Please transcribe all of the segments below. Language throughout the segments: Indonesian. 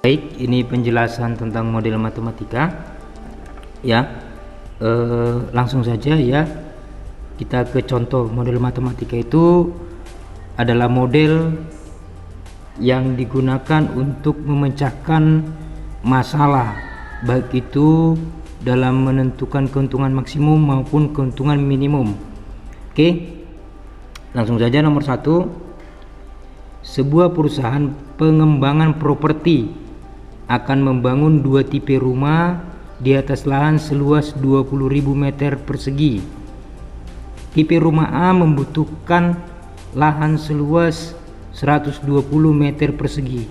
Baik, ini penjelasan tentang model matematika ya. Langsung saja ya, kita ke contoh. Model matematika itu adalah model yang digunakan untuk memecahkan masalah, baik itu dalam menentukan keuntungan maksimum maupun keuntungan minimum. Oke, langsung saja. Nomor 1, sebuah perusahaan pengembangan properti akan membangun 2 tipe rumah di atas lahan seluas 20.000 meter persegi. Tipe rumah A membutuhkan lahan seluas 120 meter persegi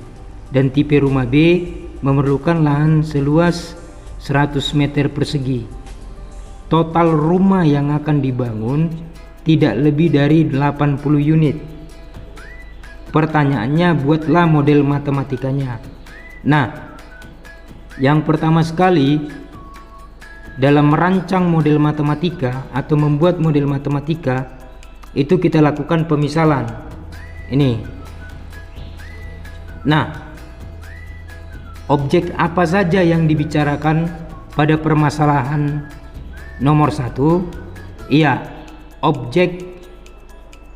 dan tipe rumah B memerlukan lahan seluas 100 meter persegi. Total rumah yang akan dibangun tidak lebih dari 80 unit. Pertanyaannya, buatlah model matematikanya. Nah, yang pertama sekali dalam merancang model matematika atau membuat model matematika itu kita lakukan pemisalan ini. Nah, objek apa saja yang dibicarakan pada permasalahan nomor 1? Iya, objek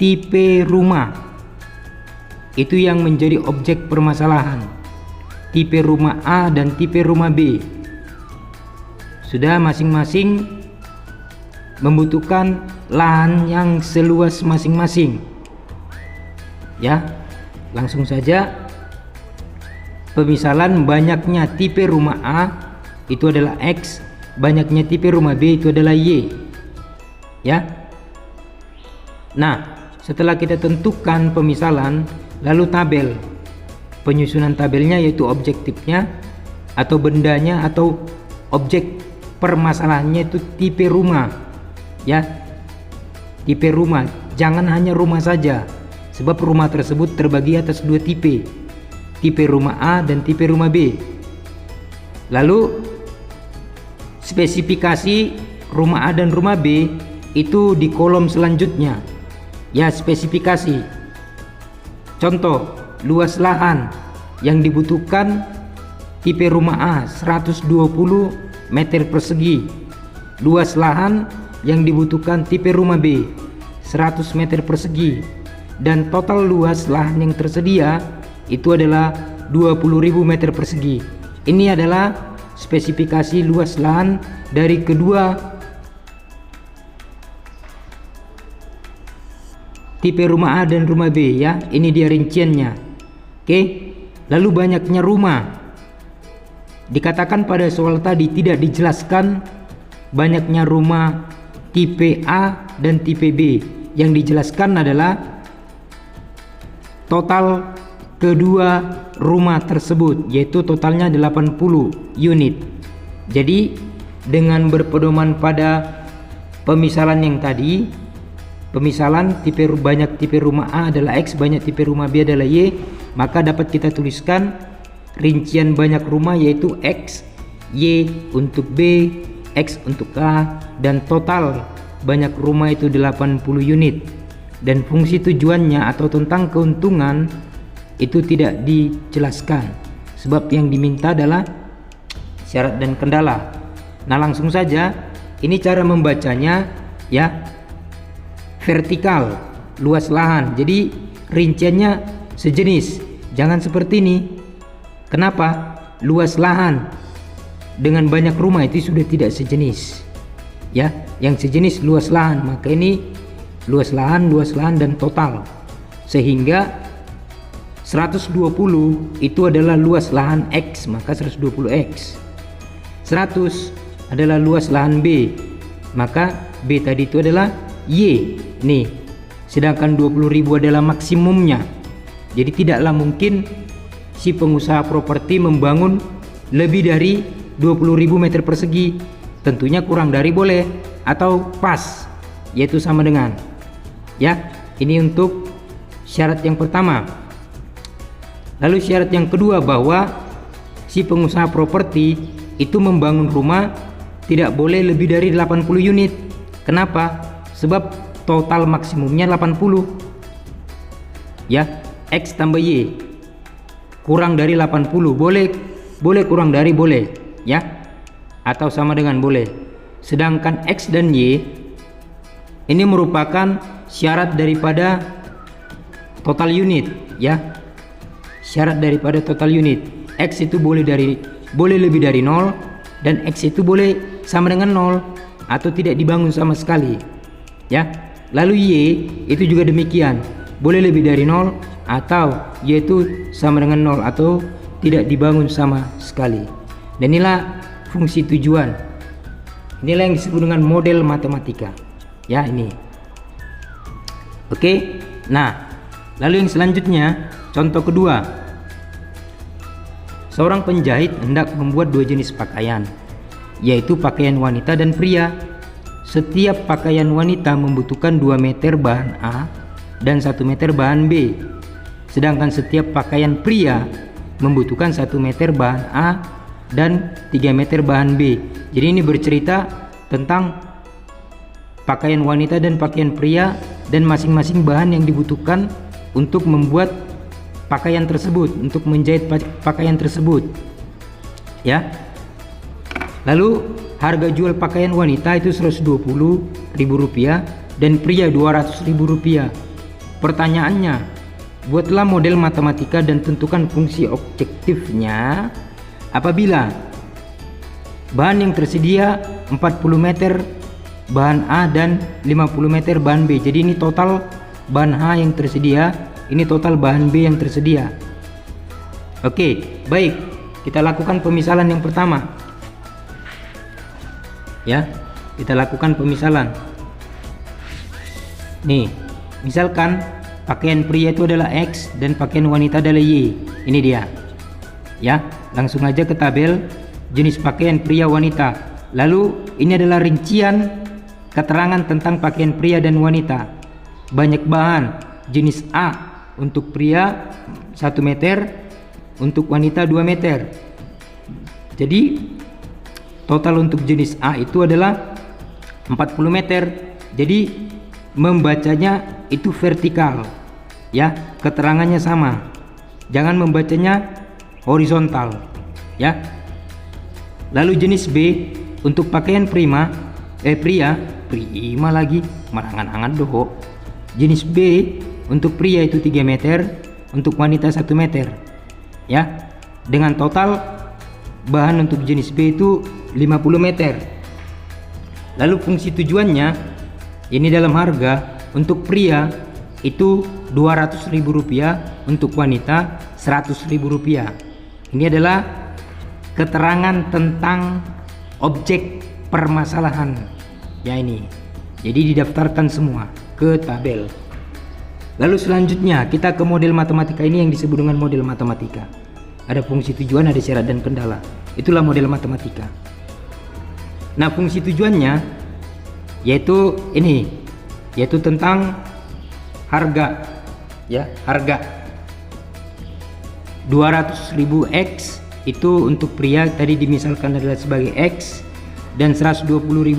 tipe rumah itu yang menjadi objek permasalahan. Tipe rumah A dan tipe rumah B sudah masing-masing membutuhkan lahan yang seluas masing-masing ya. Langsung saja, pemisalan banyaknya tipe rumah A itu adalah X, banyaknya tipe rumah B itu adalah Y ya. Nah, setelah kita tentukan pemisalan, lalu tabel. Penyusunan tabelnya yaitu objektifnya atau bendanya atau objek permasalahannya itu tipe rumah ya. Tipe rumah, jangan hanya rumah saja, sebab rumah tersebut terbagi atas 2 tipe, tipe rumah A dan tipe rumah B. Lalu spesifikasi rumah A dan rumah B itu di kolom selanjutnya ya. Spesifikasi, contoh, luas lahan yang dibutuhkan tipe rumah A 120 meter persegi, luas lahan yang dibutuhkan tipe rumah B 100 meter persegi, dan total luas lahan yang tersedia itu adalah 20.000 meter persegi. Ini adalah spesifikasi luas lahan dari kedua tipe rumah A dan rumah B ya. Ini dia rinciannya. Oke, lalu banyaknya rumah. Dikatakan pada soal tadi tidak dijelaskan banyaknya rumah tipe A dan tipe B. Yang dijelaskan adalah total kedua rumah tersebut, yaitu totalnya 80 unit. Jadi dengan berpedoman pada pemisalan yang tadi, pemisalan banyak tipe rumah A adalah X, banyak tipe rumah B adalah Y, maka dapat kita tuliskan rincian banyak rumah yaitu X, Y untuk B, X untuk A, dan total banyak rumah itu 80 unit. Dan fungsi tujuannya atau tentang keuntungan itu tidak dijelaskan, sebab yang diminta adalah syarat dan kendala. Nah, langsung saja, ini cara membacanya ya. Vertikal, luas lahan, jadi rinciannya sejenis, jangan seperti ini. Kenapa? Luas lahan dengan banyak rumah itu sudah tidak sejenis ya. Yang sejenis luas lahan, maka ini luas lahan dan total, sehingga 120 itu adalah luas lahan X, maka 120X. 100 adalah luas lahan B, maka B tadi itu adalah Y nih. Sedangkan 20.000 adalah maksimumnya. Jadi tidaklah mungkin si pengusaha properti membangun lebih dari 20.000 meter persegi. Tentunya kurang dari boleh, atau pas, yaitu sama dengan ya. Ini untuk syarat yang pertama. Lalu syarat yang kedua, bahwa si pengusaha properti itu membangun rumah tidak boleh lebih dari 80 unit. Kenapa? Sebab total maksimumnya 80 ya. X tambah Y kurang dari 80, boleh boleh kurang dari boleh, ya, atau sama dengan boleh. Sedangkan X dan Y ini merupakan syarat daripada total unit, ya. Syarat daripada total unit. X itu boleh lebih dari 0 dan X itu boleh sama dengan 0 atau tidak dibangun sama sekali, ya. Lalu Y itu juga demikian, boleh lebih dari 0 atau Y itu sama dengan 0 atau tidak dibangun sama sekali. Dan inilah fungsi tujuan. Inilah yang disebut dengan model matematika, ya, ini. Oke. Nah, lalu yang selanjutnya, contoh kedua. Seorang penjahit hendak membuat dua jenis pakaian, yaitu pakaian wanita dan pria. Setiap pakaian wanita membutuhkan 2 meter bahan A dan 1 meter bahan B. Sedangkan setiap pakaian pria membutuhkan 1 meter bahan A dan 3 meter bahan B. Jadi ini bercerita tentang pakaian wanita dan pakaian pria dan masing-masing bahan yang dibutuhkan untuk membuat pakaian tersebut, untuk menjahit pakaian tersebut, ya. Lalu harga jual pakaian wanita itu Rp120.000 dan pria Rp200.000. Pertanyaannya, buatlah model matematika dan tentukan fungsi objektifnya apabila bahan yang tersedia 40 meter bahan A dan 50 meter bahan B. Jadi ini total bahan A yang tersedia, ini total bahan B yang tersedia. Oke, baik. Kita lakukan pemisalan yang pertama. Ya, kita lakukan pemisalan. Nih, misalkan pakaian pria itu adalah X dan pakaian wanita adalah Y. Ini dia. Ya, langsung aja ke tabel jenis pakaian pria wanita. Lalu ini adalah rincian keterangan tentang pakaian pria dan wanita. Banyak bahan, jenis A untuk pria 1 meter, untuk wanita 2 meter. Jadi total untuk jenis A itu adalah 40 meter. Jadi membacanya itu vertikal, ya, keterangannya sama. Jangan membacanya horizontal, ya. Lalu jenis B untuk pakaian pria lagi marangan-angan doh. Jenis B untuk pria itu 3 meter, untuk wanita 1 meter, ya. Dengan total bahan untuk jenis B itu 50 meter. Lalu fungsi tujuannya ini dalam harga untuk pria itu Rp200.000, untuk wanita Rp100.000. Ini adalah keterangan tentang objek permasalahan, ya, ini. Jadi didaftarkan semua ke tabel. Lalu selanjutnya kita ke model matematika ini yang disebut dengan model matematika. Ada fungsi tujuan, ada syarat dan kendala. Itulah model matematika. Nah, fungsi tujuannya yaitu ini, yaitu tentang harga, ya, harga 200.000 X itu untuk pria tadi dimisalkan adalah sebagai X, dan 120.000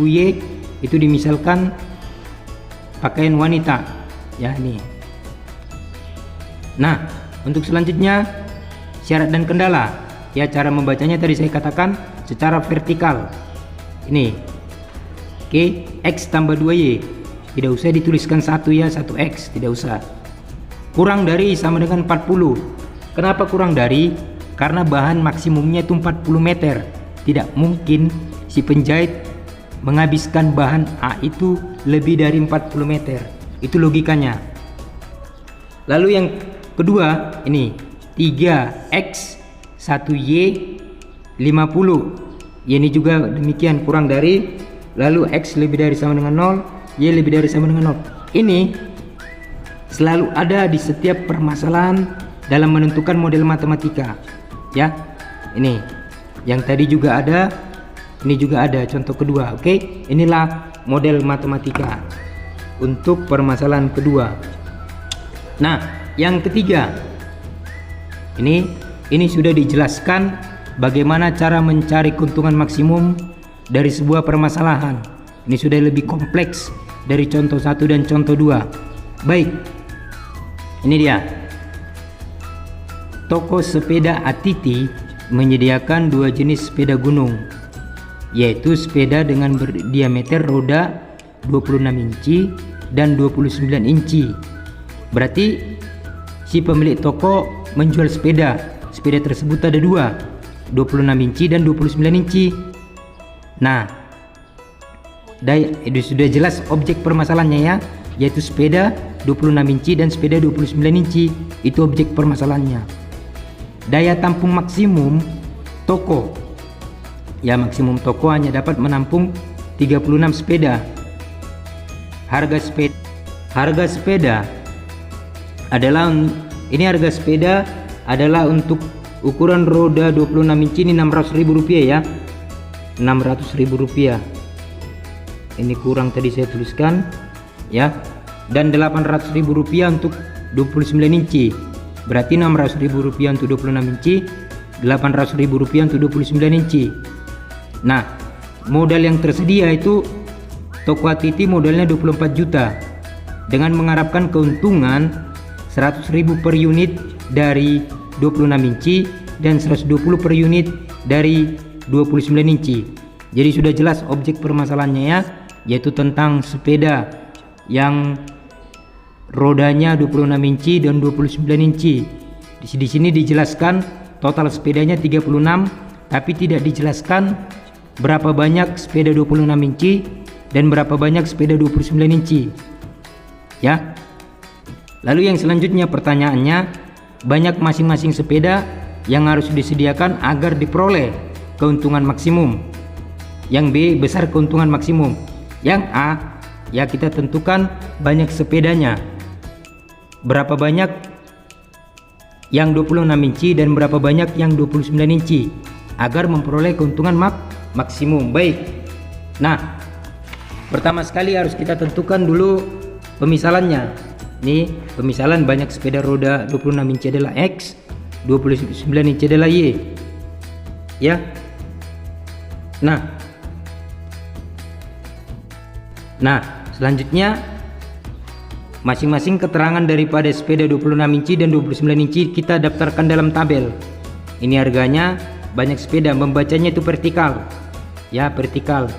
Y itu dimisalkan pakaian wanita, ya, ini. Nah, untuk selanjutnya syarat dan kendala, ya, cara membacanya tadi saya katakan secara vertikal. Ini, oke, X tambah 2Y, tidak usah dituliskan 1 ya, 1X, tidak usah. Kurang dari sama dengan 40. Kenapa kurang dari? Karena bahan maksimumnya itu 40 meter. Tidak mungkin si penjahit menghabiskan bahan A itu lebih dari 40 meter. Itu logikanya. Lalu yang kedua, ini 3X 1Y 50. Y ini juga demikian, kurang dari. Lalu X lebih dari sama dengan 0, Y lebih dari sama dengan 0. Ini selalu ada di setiap permasalahan dalam menentukan model matematika, ya. Ini yang tadi juga ada, ini juga ada contoh kedua. Oke, inilah model matematika untuk permasalahan kedua. Nah, yang ketiga, ini sudah dijelaskan bagaimana cara mencari keuntungan maksimum dari sebuah permasalahan. Ini sudah lebih kompleks dari contoh 1 dan contoh 2. Baik, ini dia. Toko sepeda Atiti menyediakan dua jenis sepeda gunung, yaitu sepeda dengan berdiameter roda 26 inci dan 29 inci. Berarti si pemilik toko menjual sepeda tersebut ada dua, 26 inci dan 29 inci. Nah, itu sudah jelas objek permasalahannya ya, yaitu sepeda 26 inci dan sepeda 29 inci. Itu objek permasalahannya. Daya tampung maksimum toko, ya maksimum toko hanya dapat menampung 36 sepeda. Harga sepeda adalah, ini harga sepeda adalah untuk ukuran roda 26 inci ini Rp600.000 ya, Rp600.000. Ini kurang tadi saya tuliskan ya, dan Rp800.000 untuk 29 inci. Berarti Rp600.000 untuk 26 inci, Rp800.000 untuk 29 inci. Nah, modal yang tersedia itu toko ATT modalnya 24 juta dengan mengharapkan keuntungan 100.000 per unit dari 26 inci dan 120 per unit dari 29 inci. Jadi sudah jelas objek permasalahannya ya, yaitu tentang sepeda yang rodanya 26 inci dan 29 inci. Di sini dijelaskan total sepedanya 36, tapi tidak dijelaskan berapa banyak sepeda 26 inci dan berapa banyak sepeda 29 inci. Ya. Lalu yang selanjutnya pertanyaannya, banyak masing-masing sepeda yang harus disediakan agar diperoleh keuntungan maksimum. Yang B, besar keuntungan maksimum. Yang A, ya kita tentukan banyak sepedanya. Berapa banyak yang 26 inci dan berapa banyak yang 29 inci agar memperoleh keuntungan maksimum. Baik. Nah, pertama sekali harus kita tentukan dulu pemisalannya. Ini pemisalan banyak sepeda roda 26 inci adalah X, 29 inci adalah Y. Ya. Nah, selanjutnya masing-masing keterangan daripada sepeda 26 inci dan 29 inci kita daftarkan dalam tabel. Ini harganya, banyak sepeda, membacanya itu vertikal. Ya, vertikal.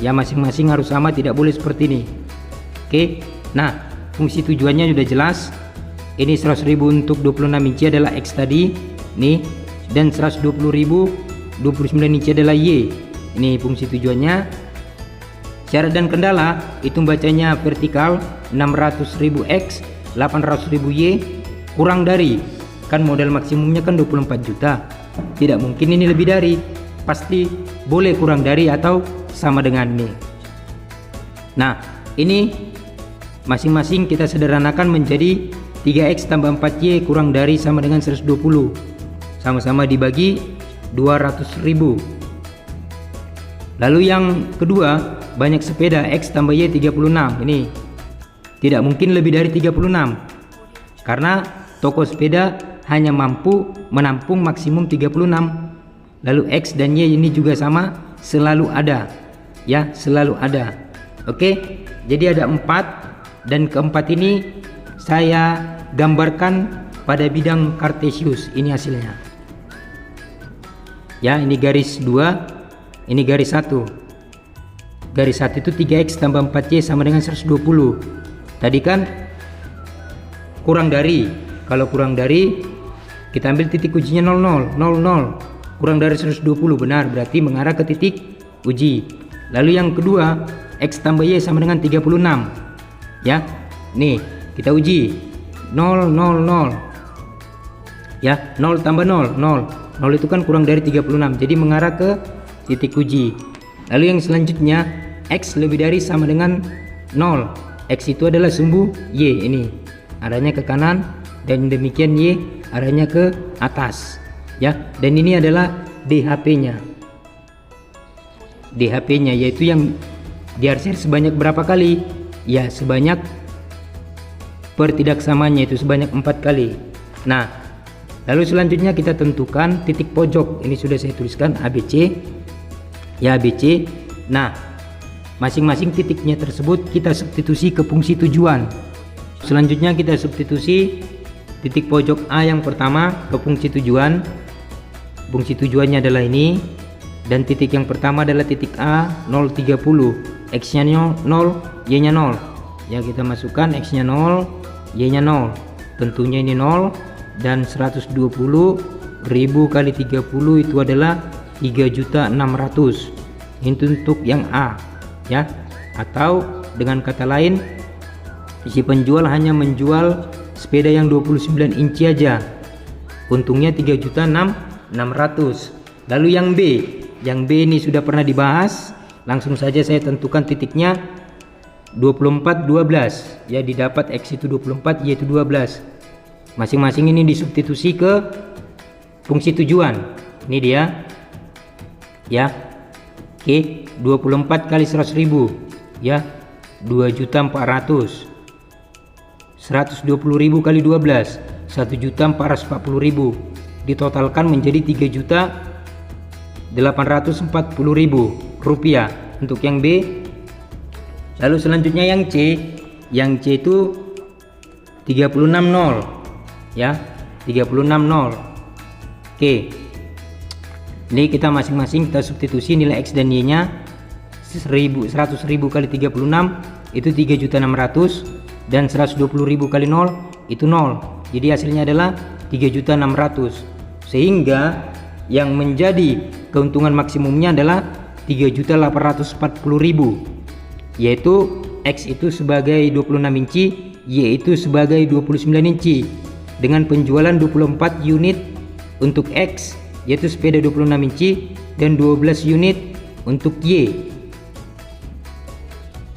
Ya, masing-masing harus sama, tidak boleh seperti ini. Oke. Nah, fungsi tujuannya sudah jelas. Ini 100.000 untuk 26 inci adalah X tadi, nih, dan 120.000 29 inci adalah Y. Ini fungsi tujuannya. Syarat dan kendala itu bacanya vertikal 600.000 X, 800.000 Y, kurang dari, kan modal maksimumnya kan 24 juta. Tidak mungkin ini lebih dari, pasti boleh kurang dari atau sama dengan ini. Nah, ini masing-masing kita sederhanakan menjadi 3X tambah 4Y kurang dari sama dengan 120. Sama-sama dibagi 200.000. Lalu yang kedua, banyak sepeda X tambah Y 36. Ini tidak mungkin lebih dari 36 karena toko sepeda hanya mampu menampung maksimum 36. Lalu X dan Y ini juga sama, selalu ada. Ya, selalu ada. Oke, jadi ada 4 dan keempat ini saya gambarkan pada bidang kartesius. Ini hasilnya. Ya, ini garis 2, ini garis 1. Garis 1 itu 3X tambah 4Y sama dengan 120. Tadi kan kurang dari. Kalau kurang dari, kita ambil titik ujinya 00. Kurang dari 120, benar, berarti mengarah ke titik uji. Lalu yang kedua, X tambah Y sama dengan 36. Ya, nih kita uji 0. Ya, 0 tambah 0. 0 itu kan kurang dari 36, jadi mengarah ke titik uji. Lalu yang selanjutnya, X lebih dari sama dengan 0. X itu adalah sumbu Y, ini arahnya ke kanan, dan demikian Y arahnya ke atas. Ya, dan ini adalah DHP-nya. DHP-nya yaitu yang diarsir sebanyak berapa kali? Ya, sebanyak per tidak samanya itu sebanyak 4 kali. Nah, lalu selanjutnya kita tentukan titik pojok. Ini sudah saya tuliskan ABC. Ya, ABC. Nah, masing-masing titiknya tersebut kita substitusi ke fungsi tujuan. Selanjutnya kita substitusi titik pojok A yang pertama ke fungsi tujuan. fungsi tujuannya adalah ini, dan titik yang pertama adalah titik A 0,30, X nya 0, Y nya 0 ya. Kita masukkan X nya 0, Y nya 0, tentunya ini 0, dan 120.000 kali 30 itu adalah 3.600.000. Ini untuk yang A ya. Atau dengan kata lain, si penjual hanya menjual sepeda yang 29 inci aja, untungnya 3.600.000. Lalu yang B ini sudah pernah dibahas, langsung saja saya tentukan titiknya 24, 12 ya. Didapat X itu 24, Y itu 12. Masing-masing ini disubstitusi ke fungsi tujuan. Ini dia ya. Oke, 24 kali 100.000 ya, 2.400.000. 120.000 kali 12, 1.440.000. Ditotalkan menjadi 3.840.000 rupiah untuk yang B. Lalu selanjutnya yang C. Yang C itu 36.000 ya, 36.000. Oke, ini kita masing-masing kita substitusi nilai X dan Y nya. 100.000 kali 36 itu 3.600.000, dan 120.000 kali 0 itu 0. Jadi hasilnya adalah 3.600.000. Sehingga yang menjadi keuntungan maksimumnya adalah 3.840.000, yaitu X itu sebagai 26 inci, Y itu sebagai 29 inci, dengan penjualan 24 unit untuk X yaitu sepeda 26 inci, dan 12 unit untuk Y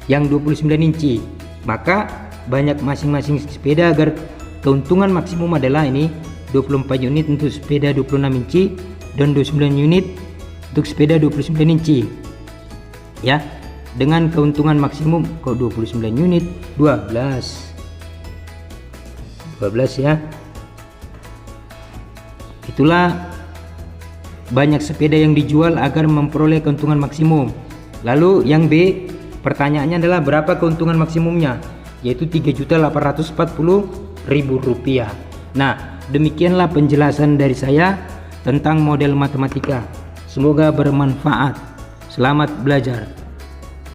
yang 29 inci. Maka banyak masing-masing sepeda agar keuntungan maksimum adalah ini 24 unit untuk sepeda 26 inci dan 29 unit untuk sepeda 29 inci ya, dengan keuntungan maksimum kok 29 unit 12 ya. Itulah banyak sepeda yang dijual agar memperoleh keuntungan maksimum. Lalu yang B, pertanyaannya adalah berapa keuntungan maksimumnya, yaitu 3.840.000 rupiah. Nah, demikianlah penjelasan dari saya tentang model matematika. Semoga bermanfaat. Selamat belajar.